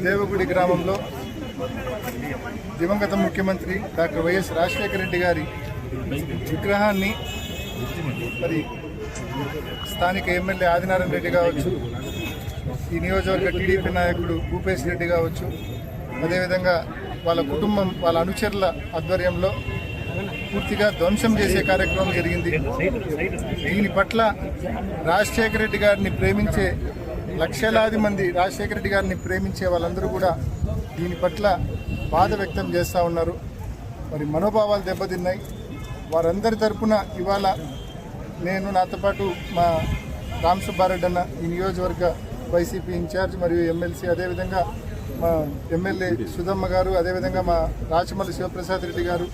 దేవగుడి గ్రామంలో దివంగత ముఖ్యమంత్రి డాక్టర్ వైఎస్ రాజశేఖర రెడ్డి గారి విగ్రహాన్ని మరి స్థానిక ఎమ్మెల్యే ఆదినారాయణ రెడ్డి కావచ్చు, ఈ నియోజకవర్గ టీడీపీ నాయకుడు భూపేశ్ రెడ్డి కావచ్చు, అదేవిధంగా వాళ్ళ కుటుంబం వాళ్ళ అనుచరుల ఆధ్వర్యంలో పూర్తిగా ధ్వంసం చేసే కార్యక్రమం జరిగింది. దీని పట్ల రాజశేఖర రెడ్డి గారిని ప్రేమించే లక్షలాది మంది రాజశేఖర రెడ్డి గారిని ప్రేమించే వాళ్ళందరూ కూడా దీని పట్ల బాధ వ్యక్తం చేస్తూ ఉన్నారు. మరి మనోభావాలు దెబ్బతిన్నాయి. వారందరి తరపున ఇవాళ నేను, నాతో పాటు మా రామ్ సుబ్బారెడ్డి అన్న, ఈ నియోజకవర్గ వైసీపీ ఇన్ఛార్జ్ మరియు ఎమ్మెల్సీ, అదేవిధంగా మా ఎమ్మెల్యే సుధమ్మ గారు, అదేవిధంగా మా రాచమల్లి శివప్రసాద్ రెడ్డి గారు,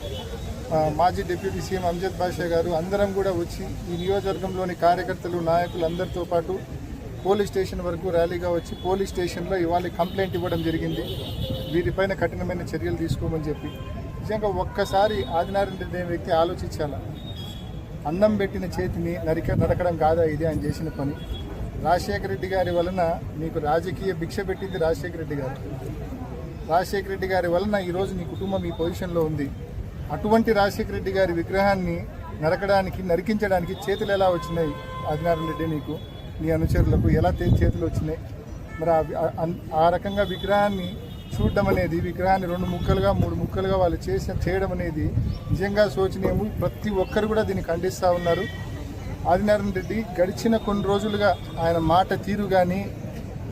మాజీ డిప్యూటీ సీఎం అంజద్ బాషా గారు, అందరం కూడా వచ్చి ఈ నియోజకవర్గంలోని కార్యకర్తలు, నాయకులు అందరితో పాటు పోలీస్ స్టేషన్ వరకు ర్యాలీగా వచ్చి పోలీస్ స్టేషన్లో ఇవాళ కంప్లైంట్ ఇవ్వడం జరిగింది. వీరిపైన కఠినమైన చర్యలు తీసుకోమని చెప్పి. నిజంగా ఒక్కసారి ఆదినారాయణ రెడ్డి అనే వ్యక్తి ఆలోచించాల. అన్నం పెట్టిన చేతిని నరకడం కాదా ఇది ఆయన చేసిన పని. రాజశేఖర రెడ్డి గారి వలన మీకు రాజకీయ భిక్ష పెట్టింది రాజశేఖర రెడ్డి గారు. రాజశేఖర రెడ్డి గారి వలన ఈరోజు నీ కుటుంబం ఈ పొజిషన్లో ఉంది. అటువంటి రాజశేఖర రెడ్డి గారి విగ్రహాన్ని నరికించడానికి చేతులు ఎలా వచ్చినాయి ఆదినారాయణ రెడ్డి? నీకు, నీ అనుచరులకు ఎలా చేతులు వచ్చినాయి? మరి ఆ రకంగా విగ్రహాన్ని చూడడం అనేది, విగ్రహాన్ని 2 ముక్కలుగా 3 ముక్కలుగా వాళ్ళు చేయడం అనేది నిజంగా శోచనీయము. ప్రతి ఒక్కరు కూడా దీన్ని ఖండిస్తూ ఉన్నారు. ఆదినారాయణ రెడ్డి గడిచిన కొన్ని రోజులుగా ఆయన మాట తీరు కానీ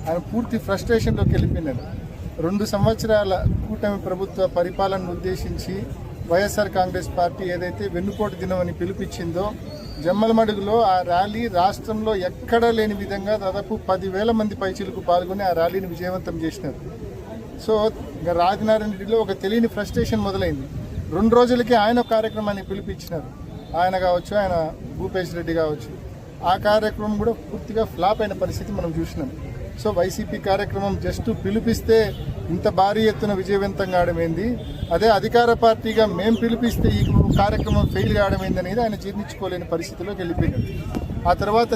ఆయన పూర్తి ఫ్రస్ట్రేషన్లోకి వెళ్ళిపోయినాడు. 2 సంవత్సరాల కూటమి ప్రభుత్వ పరిపాలనను ఉద్దేశించి వైఎస్ఆర్ కాంగ్రెస్ పార్టీ ఏదైతే వెన్నుపోటు దినం అని పిలుపుచ్చిందో, జమ్మలమడుగులో ఆ ర్యాలీ రాష్ట్రంలో ఎక్కడా లేని విధంగా దాదాపు 10,000 మంది పైచీలకు పాల్గొని ఆ ర్యాలీని విజయవంతం చేసినారు. సో ఆదినారాయణ రెడ్డిలో ఒక తెలియని ఫ్రస్ట్రేషన్ మొదలైంది. 2 రోజులకే ఆయన ఒక కార్యక్రమాన్ని పిలిపించినారు. ఆయన కావచ్చు, ఆయన భూపేశ్ రెడ్డి కావచ్చు. ఆ కార్యక్రమం కూడా పూర్తిగా ఫ్లాప్ అయిన పరిస్థితి మనం చూసినాం. సో వైసీపీ కార్యక్రమం జస్ట్ పిలిపిస్తే ఇంత భారీ ఎత్తున విజయవంతం కావడం ఏంది, అదే అధికార పార్టీగా మేము పిలిపిస్తే ఈ కార్యక్రమం ఫెయిల్ కావడం ఏంది అనేది ఆయన జీర్ణించుకోలేని పరిస్థితిలోకి వెళ్ళిపోయింది. ఆ తర్వాత